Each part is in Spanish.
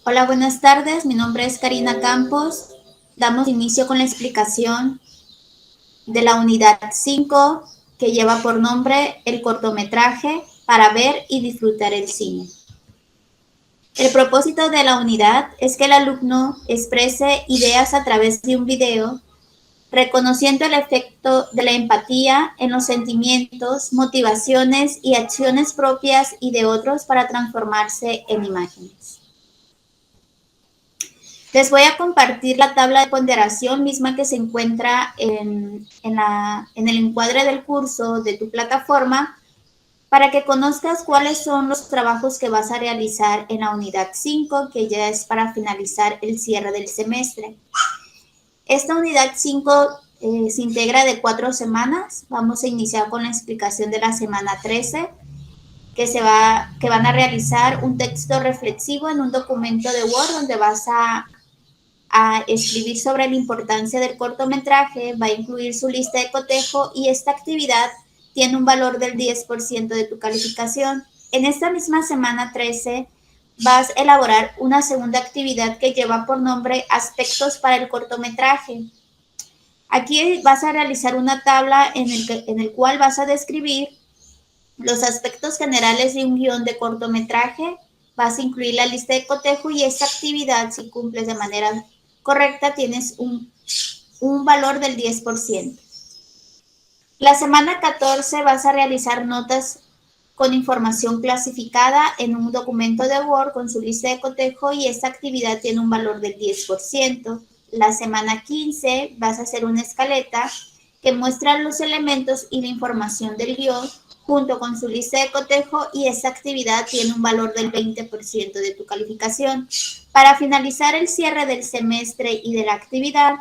Hola, buenas tardes. Mi nombre es Karina Campos. Damos inicio con la explicación de la unidad 5 que lleva por nombre el cortometraje para ver y disfrutar el cine. El propósito de la unidad es que el alumno exprese ideas a través de un video, reconociendo el efecto de la empatía en los sentimientos, motivaciones y acciones propias y de otros para transformarse en imágenes. Les voy a compartir la tabla de ponderación misma que se encuentra en el encuadre del curso de tu plataforma para que conozcas cuáles son los trabajos que vas a realizar en la unidad 5, que ya es para finalizar el cierre del semestre. Esta unidad 5 se integra de 4 semanas. Vamos a iniciar con la explicación de la semana 13, que van a realizar un texto reflexivo en un documento de Word donde vas a escribir sobre la importancia del cortometraje, va a incluir su lista de cotejo y esta actividad tiene un valor del 10% de tu calificación. En esta misma semana 13 vas a elaborar una segunda actividad que lleva por nombre Aspectos para el cortometraje. Aquí vas a realizar una tabla en el cual vas a describir los aspectos generales de un guión de cortometraje, vas a incluir la lista de cotejo y esta actividad, si cumples de manera correcta, tienes un valor del 10%. La semana 14 vas a realizar notas con información clasificada en un documento de Word con su lista de cotejo y esta actividad tiene un valor del 10%. La semana 15 vas a hacer una escaleta que muestra los elementos y la información del guión junto con su lista de cotejo y esta actividad tiene un valor del 20% de tu calificación. Para finalizar el cierre del semestre y de la actividad,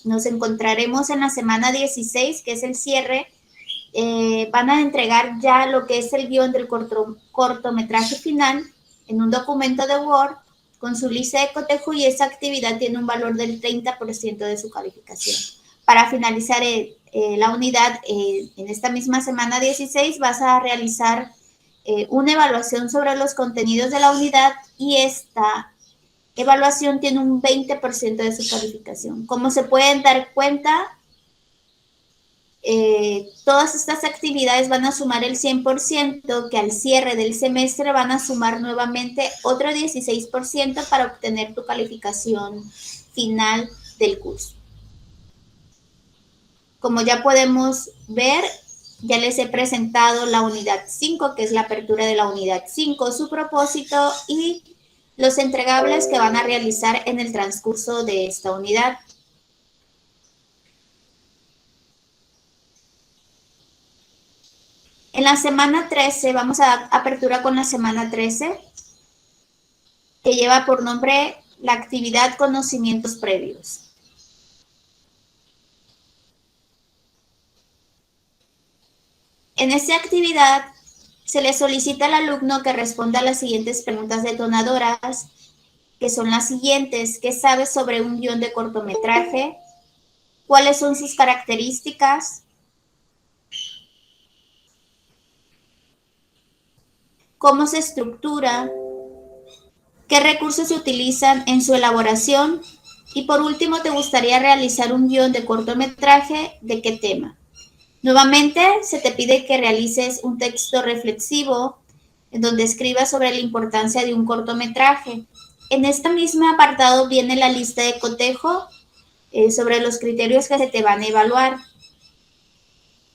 nos encontraremos en la semana 16, que es el cierre. Van a entregar ya lo que es el guión del cortometraje final en un documento de Word con su lista de cotejo y esa actividad tiene un valor del 30% de su calificación. Para finalizar la unidad, en esta misma semana 16 vas a realizar una evaluación sobre los contenidos de la unidad y esta evaluación tiene un 20% de su calificación. Como se pueden dar cuenta, todas estas actividades van a sumar el 100%, que al cierre del semestre van a sumar nuevamente otro 16% para obtener tu calificación final del curso. Como ya podemos ver, ya les he presentado la unidad 5, que es la apertura de la unidad 5, su propósito y los entregables que van a realizar en el transcurso de esta unidad. En la semana 13, vamos a dar apertura con la semana 13, que lleva por nombre la actividad Conocimientos Previos. En esta actividad se le solicita al alumno que responda a las siguientes preguntas detonadoras, que son las siguientes: ¿qué sabes sobre un guión de cortometraje? ¿Cuáles son sus características? ¿Cómo se estructura? ¿Qué recursos se utilizan en su elaboración? Y por último, ¿te gustaría realizar un guión de cortometraje? ¿De qué tema? Nuevamente, se te pide que realices un texto reflexivo en donde escribas sobre la importancia de un cortometraje. En este mismo apartado viene la lista de cotejo sobre los criterios que se te van a evaluar.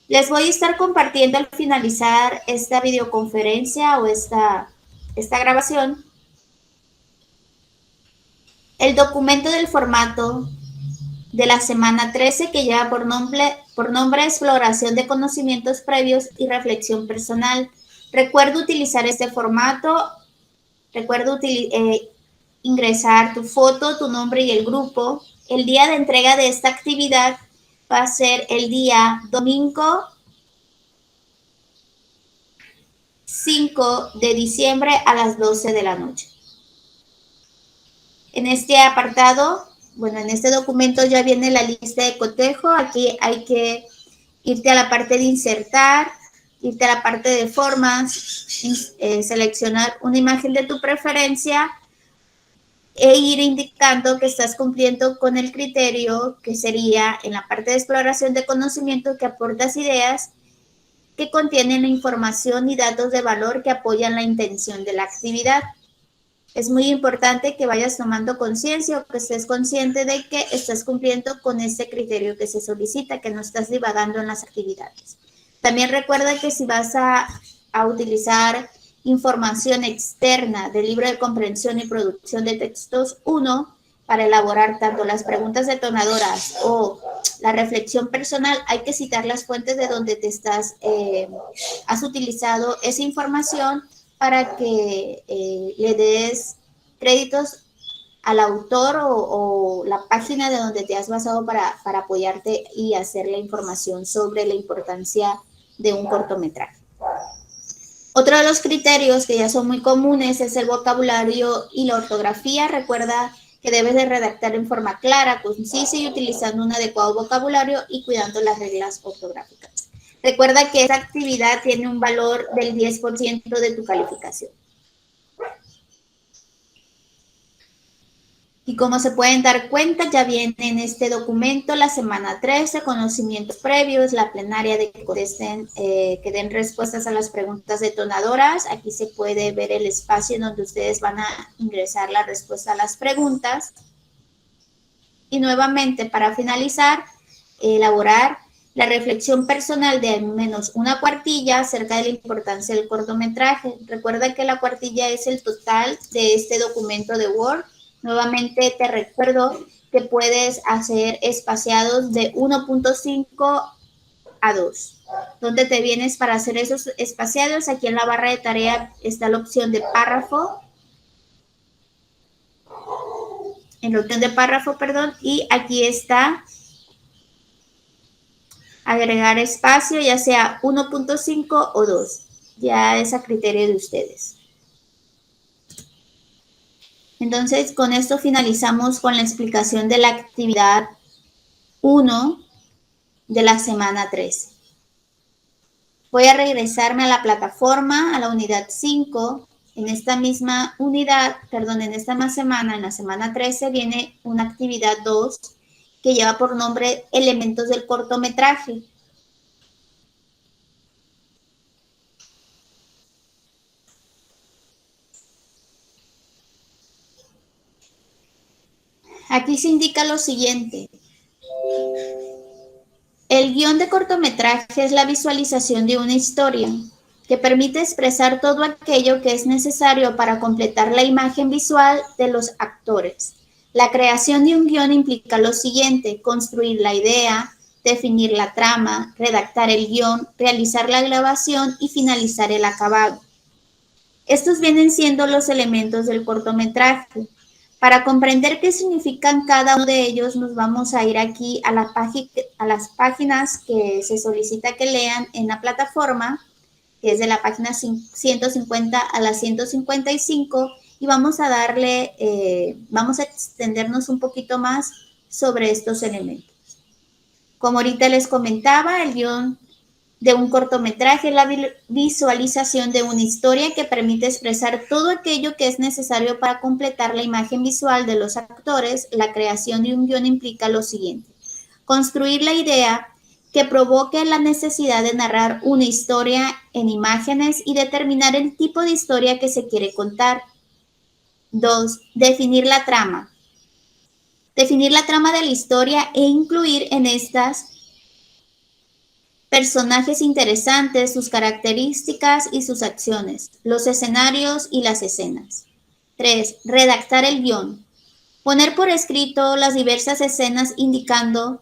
Les voy a estar compartiendo al finalizar esta videoconferencia o esta grabación el documento del formato de la semana 13 que lleva por nombre Exploración de Conocimientos Previos y Reflexión Personal. Recuerda utilizar este formato, recuerda ingresar tu foto, tu nombre y el grupo. El día de entrega de esta actividad va a ser el día domingo 5 de diciembre a las 12 de la noche. En este apartado, bueno, en este documento ya viene la lista de cotejo. Aquí hay que irte a la parte de insertar, irte a la parte de formas, seleccionar una imagen de tu preferencia e ir indicando que estás cumpliendo con el criterio que sería en la parte de exploración de conocimiento, que aportas ideas que contienen información y datos de valor que apoyan la intención de la actividad. Es muy importante que vayas tomando conciencia o que estés consciente de que estás cumpliendo con este criterio que se solicita, que no estás divagando en las actividades. También recuerda que si vas a utilizar información externa del libro de comprensión y producción de textos 1 para elaborar tanto las preguntas detonadoras o la reflexión personal, hay que citar las fuentes de donde te has utilizado esa información para que le des créditos al autor o la página de donde te has basado para apoyarte y hacer la información sobre la importancia de un cortometraje. Otro de los criterios que ya son muy comunes es el vocabulario y la ortografía. Recuerda que debes de redactar en forma clara, concisa y utilizando un adecuado vocabulario y cuidando las reglas ortográficas. Recuerda que esta actividad tiene un valor del 10% de tu calificación. Y como se pueden dar cuenta, ya viene en este documento la semana 13, conocimientos previos, la plenaria de que contesten, que den respuestas a las preguntas detonadoras. Aquí se puede ver el espacio en donde ustedes van a ingresar la respuesta a las preguntas. Y nuevamente, para finalizar, elaborar la reflexión personal de al menos una cuartilla acerca de la importancia del cortometraje. Recuerda que la cuartilla es el total de este documento de Word. Nuevamente te recuerdo que puedes hacer espaciados de 1.5 a 2. ¿Dónde te vienes para hacer esos espaciados? Aquí en la barra de tarea está la opción de párrafo. En la opción de párrafo, perdón, y aquí está agregar espacio, ya sea 1.5 o 2. Ya es a criterio de ustedes. Entonces, con esto finalizamos con la explicación de la actividad 1 de la semana 13. Voy a regresarme a la plataforma, a la unidad 5. En esta misma unidad, perdón, en esta misma semana, en la semana 13, viene una actividad 2 que lleva por nombre elementos del cortometraje. Aquí se indica lo siguiente. El guión de cortometraje es la visualización de una historia que permite expresar todo aquello que es necesario para completar la imagen visual de los actores. La creación de un guión implica lo siguiente: construir la idea, definir la trama, redactar el guión, realizar la grabación y finalizar el acabado. Estos vienen siendo los elementos del cortometraje. Para comprender qué significan cada uno de ellos, nos vamos a ir aquí a las páginas que se solicita que lean en la plataforma, que es de la página 150 a la 155, y vamos a extendernos un poquito más sobre estos elementos. Como ahorita les comentaba, el guión de un cortometraje es la visualización de una historia que permite expresar todo aquello que es necesario para completar la imagen visual de los actores. La creación de un guión implica lo siguiente: construir la idea que provoque la necesidad de narrar una historia en imágenes y determinar el tipo de historia que se quiere contar. 2. Definir la trama. Definir la trama de la historia e incluir en estas personajes interesantes, sus características y sus acciones, los escenarios y las escenas. 3. Redactar el guión. Poner por escrito las diversas escenas indicando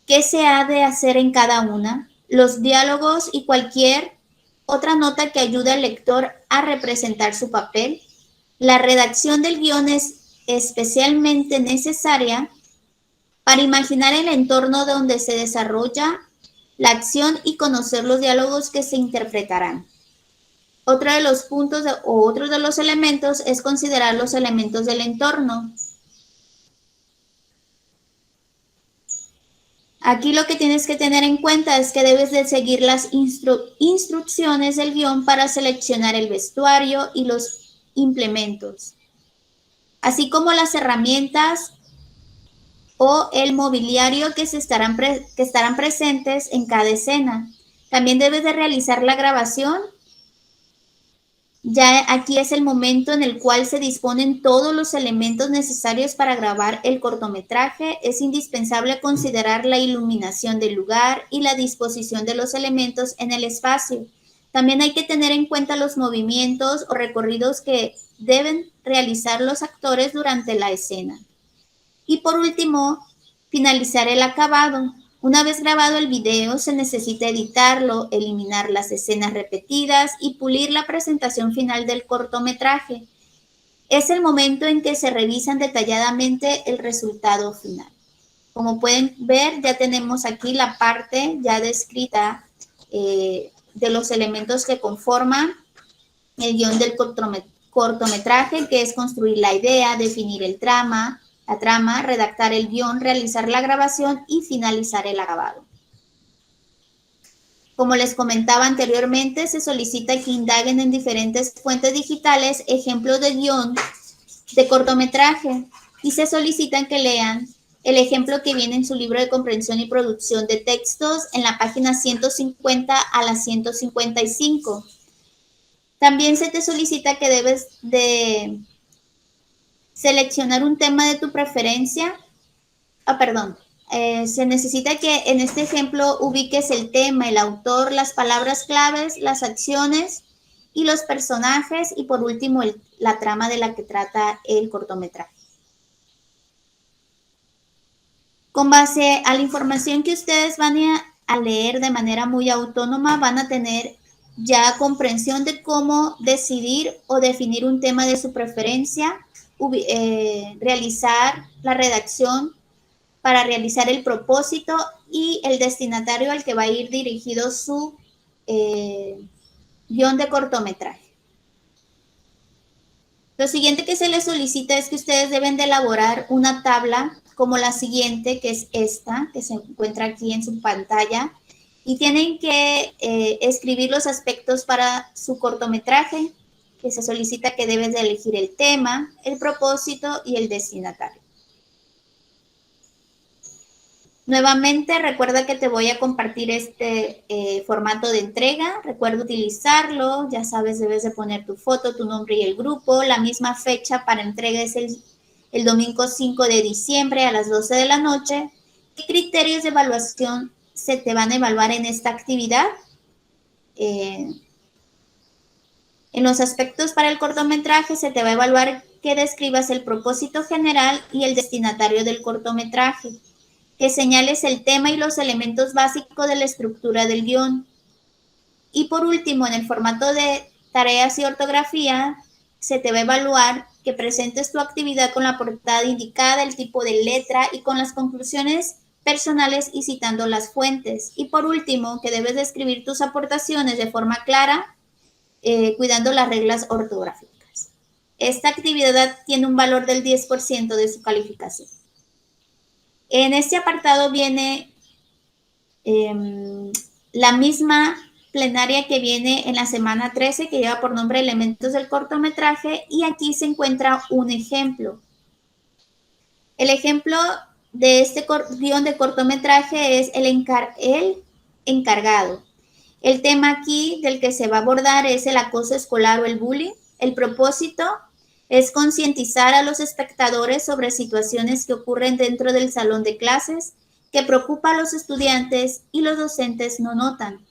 qué se ha de hacer en cada una, los diálogos y cualquier otra nota que ayude al lector a representar su papel. La redacción del guión es especialmente necesaria para imaginar el entorno donde se desarrolla la acción y conocer los diálogos que se interpretarán. Otro de los puntos o otro de los elementos es considerar los elementos del entorno. Aquí lo que tienes que tener en cuenta es que debes de seguir las instrucciones del guión para seleccionar el vestuario y los implementos, así como las herramientas o el mobiliario que estarán presentes en cada escena. También debes de realizar la grabación. Ya aquí es el momento en el cual se disponen todos los elementos necesarios para grabar el cortometraje. Es indispensable considerar la iluminación del lugar y la disposición de los elementos en el espacio. También hay que tener en cuenta los movimientos o recorridos que deben realizar los actores durante la escena. Y por último, finalizar el acabado. Una vez grabado el video, se necesita editarlo, eliminar las escenas repetidas y pulir la presentación final del cortometraje. Es el momento en que se revisan detalladamente el resultado final. Como pueden ver, ya tenemos aquí la parte ya descrita de los elementos que conforman el guión del cortometraje, que es construir la idea, definir la trama, redactar el guión, realizar la grabación y finalizar el acabado. Como les comentaba anteriormente, se solicita que indaguen en diferentes fuentes digitales ejemplos de guión de cortometraje y se solicitan que lean el ejemplo que viene en su libro de comprensión y producción de textos en la página 150 a la 155. También se te solicita que debes de seleccionar un tema de tu preferencia. Se necesita que en este ejemplo ubiques el tema, el autor, las palabras claves, las acciones y los personajes y por último la trama de la que trata el cortometraje. Con base a la información que ustedes van a leer de manera muy autónoma, van a tener ya comprensión de cómo decidir o definir un tema de su preferencia, realizar la redacción para realizar el propósito y el destinatario al que va a ir dirigido su guión de cortometraje. Lo siguiente que se les solicita es que ustedes deben de elaborar una tabla como la siguiente, que es esta, que se encuentra aquí en su pantalla, y tienen que escribir los aspectos para su cortometraje, que se solicita que debes de elegir el tema, el propósito y el destinatario. Nuevamente, recuerda que te voy a compartir este formato de entrega. Recuerda utilizarlo. Ya sabes, debes de poner tu foto, tu nombre y el grupo. La misma fecha para entrega es el domingo 5 de diciembre a las 12 de la noche. ¿Qué criterios de evaluación se te van a evaluar en esta actividad? En los aspectos para el cortometraje se te va a evaluar que describas el propósito general y el destinatario del cortometraje, que señales el tema y los elementos básicos de la estructura del guión. Y por último, en el formato de tareas y ortografía, se te va a evaluar que presentes tu actividad con la portada indicada, el tipo de letra y con las conclusiones personales y citando las fuentes. Y por último, que debes de escribir tus aportaciones de forma clara, cuidando las reglas ortográficas. Esta actividad tiene un valor del 10% de su calificación. En este apartado viene la misma plenaria que viene en la semana 13, que lleva por nombre Elementos del cortometraje, y aquí se encuentra un ejemplo. El ejemplo de este guión de cortometraje es el encargado. El tema aquí del que se va a abordar es el acoso escolar o el bullying. El propósito es concientizar a los espectadores sobre situaciones que ocurren dentro del salón de clases, que preocupa a los estudiantes y los docentes no notan.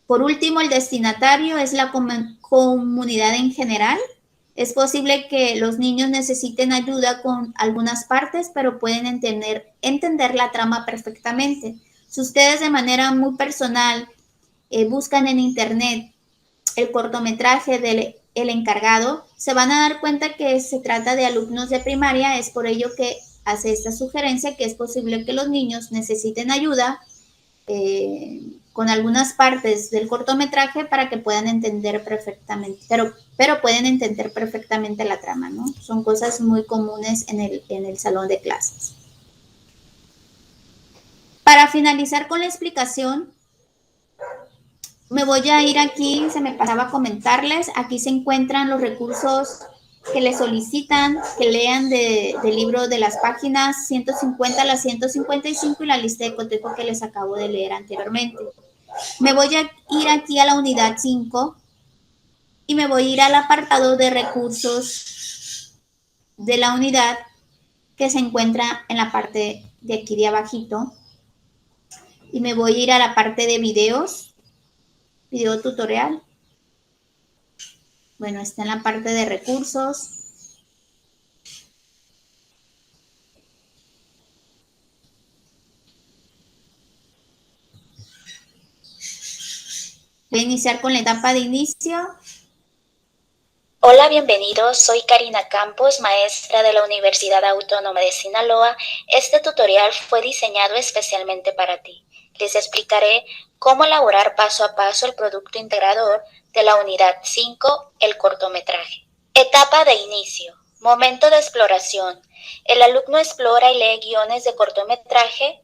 Por último, el destinatario es la comunidad en general. Es posible que los niños necesiten ayuda con algunas partes, pero pueden entender la trama perfectamente. Si ustedes de manera muy personal buscan en internet el cortometraje del El encargado, se van a dar cuenta que se trata de alumnos de primaria. Es por ello que hace esta sugerencia, que es posible que los niños necesiten ayuda con algunas partes del cortometraje para que puedan entender perfectamente, pero pueden entender perfectamente la trama, ¿no? Son cosas muy comunes en el salón de clases. Para finalizar con la explicación, me voy a ir aquí, se me pasaba a comentarles, aquí se encuentran los recursos que le solicitan que lean del libro de las páginas 150 a las 155 y la lista de cotejo que les acabo de leer anteriormente. Me voy a ir aquí a la unidad 5 y me voy a ir al apartado de recursos de la unidad que se encuentra en la parte de aquí de abajito. Y me voy a ir a la parte de videos, video tutorial. Bueno, está en la parte de recursos. Voy a iniciar con la etapa de inicio. Hola, bienvenidos. Soy Karina Campos, maestra de la Universidad Autónoma de Sinaloa. Este tutorial fue diseñado especialmente para ti. Les explicaré cómo elaborar paso a paso el producto integrador de la unidad 5, el cortometraje. Etapa de inicio. Momento de exploración. El alumno explora y lee guiones de cortometraje,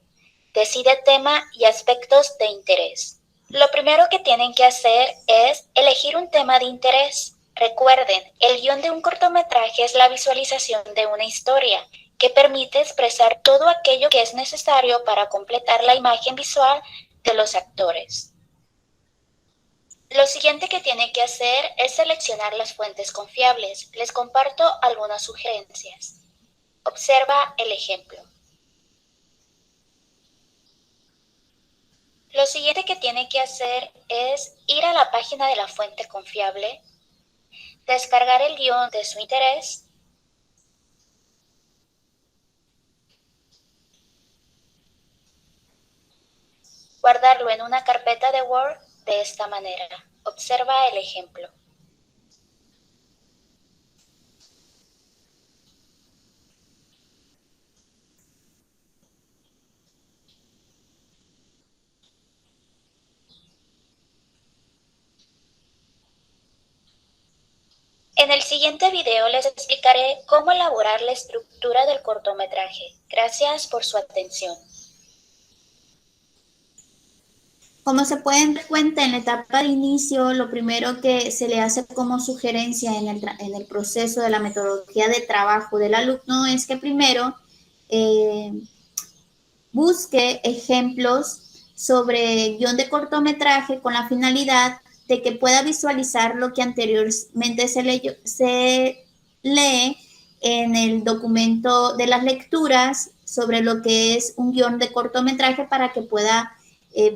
decide tema y aspectos de interés. Lo primero que tienen que hacer es elegir un tema de interés. Recuerden, el guión de un cortometraje es la visualización de una historia que permite expresar todo aquello que es necesario para completar la imagen visual de los actores. Lo siguiente que tienen que hacer es seleccionar las fuentes confiables. Les comparto algunas sugerencias. Observa el ejemplo. Lo siguiente que tienen que hacer es ir a la página de la fuente confiable, descargar el guión de su interés, guardarlo en una carpeta de Word de esta manera. Observa el ejemplo. En el siguiente video les explicaré cómo elaborar la estructura del cortometraje. Gracias por su atención. Como se pueden dar cuenta, en la etapa de inicio, lo primero que se le hace como sugerencia en el proceso de la metodología de trabajo del alumno es que primero busque ejemplos sobre guión de cortometraje con la finalidad de que pueda visualizar lo que anteriormente se lee en el documento de las lecturas sobre lo que es un guión de cortometraje para que pueda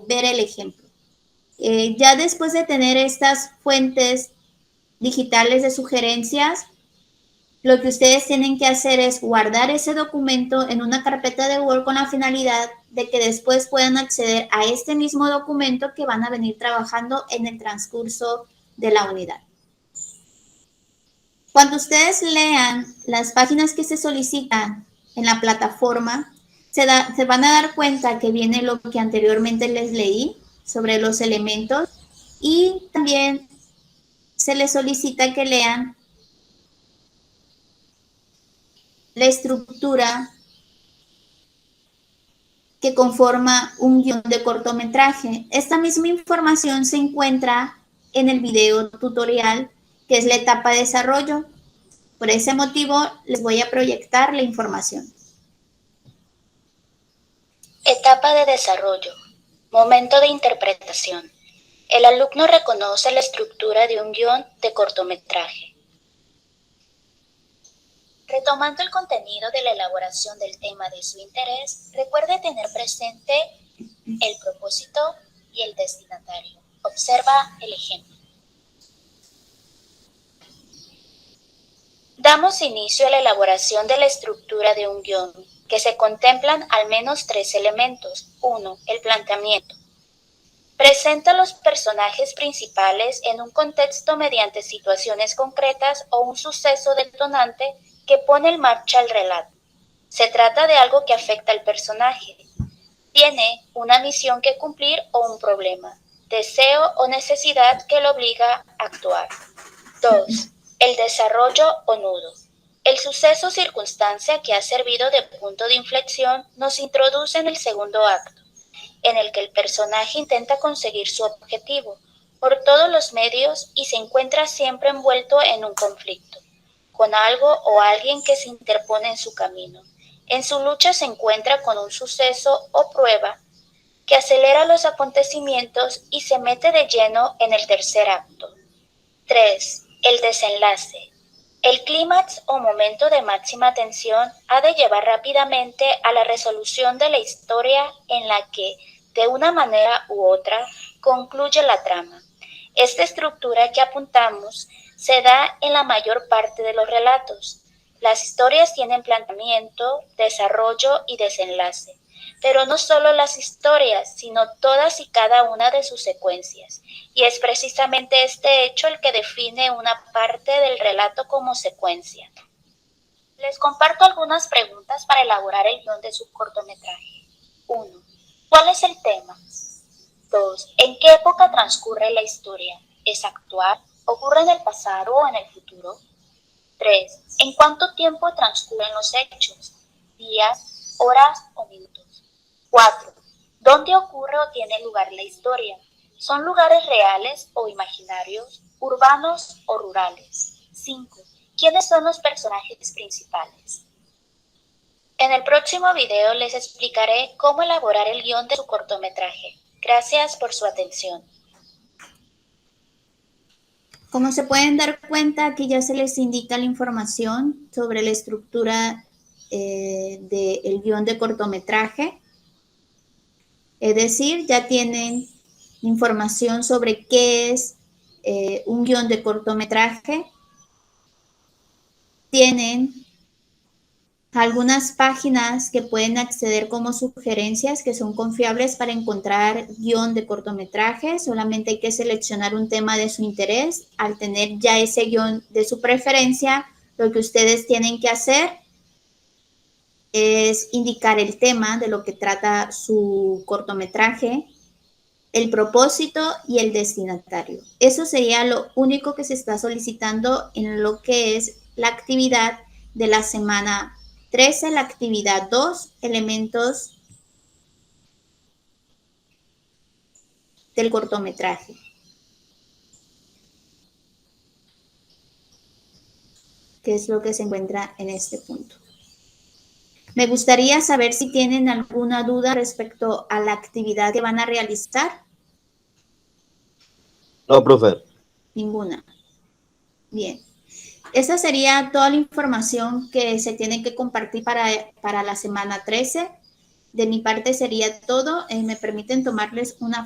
ver el ejemplo. Ya después de tener estas fuentes digitales de sugerencias, lo que ustedes tienen que hacer es guardar ese documento en una carpeta de Word con la finalidad de que después puedan acceder a este mismo documento que van a venir trabajando en el transcurso de la unidad. Cuando ustedes lean las páginas que se solicitan en la plataforma, se van a dar cuenta que viene lo que anteriormente les leí sobre los elementos y también se les solicita que lean la estructura que conforma un guión de cortometraje. Esta misma información se encuentra en el video tutorial, que es la etapa de desarrollo. Por ese motivo, les voy a proyectar la información. Etapa de desarrollo. Momento de interpretación. El alumno reconoce la estructura de un guión de cortometraje. Retomando el contenido de la elaboración del tema de su interés, recuerde tener presente el propósito y el destinatario. Observa el ejemplo. Damos inicio a la elaboración de la estructura de un guión, que se contemplan al menos 3 elementos. 1. El planteamiento. Presenta a los personajes principales en un contexto mediante situaciones concretas o un suceso detonante que pone en marcha el relato. Se trata de algo que afecta al personaje. Tiene una misión que cumplir o un problema, deseo o necesidad que lo obliga a actuar. 2. El desarrollo o nudo. El suceso o circunstancia que ha servido de punto de inflexión nos introduce en el segundo acto. en el que el personaje intenta conseguir su objetivo por todos los medios y se encuentra siempre envuelto en un conflicto, con algo o alguien que se interpone en su camino. En su lucha se encuentra con un suceso o prueba que acelera los acontecimientos y se mete de lleno en el tercer acto. 3. El desenlace. El clímax o momento de máxima tensión ha de llevar rápidamente a la resolución de la historia en la que, de una manera u otra, concluye la trama. Esta estructura que apuntamos se da en la mayor parte de los relatos. Las historias tienen planteamiento, desarrollo y desenlace, pero no solo las historias, sino todas y cada una de sus secuencias. Y es precisamente este hecho el que define una parte del relato como secuencia. Les comparto algunas preguntas para elaborar el guión de su cortometraje. 1. ¿Cuál es el tema? 2. ¿En qué época transcurre la historia? ¿Es actual? ¿Ocurre en el pasado o en el futuro? 3. ¿En cuánto tiempo transcurren los hechos? ¿Días, horas o minutos? 4. ¿Dónde ocurre o tiene lugar la historia? ¿Son lugares reales o imaginarios, urbanos o rurales? 5. ¿Quiénes son los personajes principales? En el próximo video les explicaré cómo elaborar el guión de su cortometraje. Gracias por su atención. Como se pueden dar cuenta, aquí ya se les indica la información sobre la estructura del guión de cortometraje. Es decir, ya tienen información sobre qué es un guión de cortometraje. Tienen algunas páginas que pueden acceder como sugerencias que son confiables para encontrar guión de cortometraje. Solamente hay que seleccionar un tema de su interés. Al tener ya ese guión de su preferencia, lo que ustedes tienen que hacer es indicar el tema de lo que trata su cortometraje, el propósito y el destinatario. Eso sería lo único que se está solicitando en lo que es la actividad de la semana 13, la actividad 2, elementos del cortometraje. Que es lo que se encuentra en este punto. Me gustaría saber si tienen alguna duda respecto a la actividad que van a realizar. No, profe. Ninguna. Bien. Esa sería toda la información que se tiene que compartir para la semana 13. De mi parte sería todo. ¿Me permiten tomarles una foto?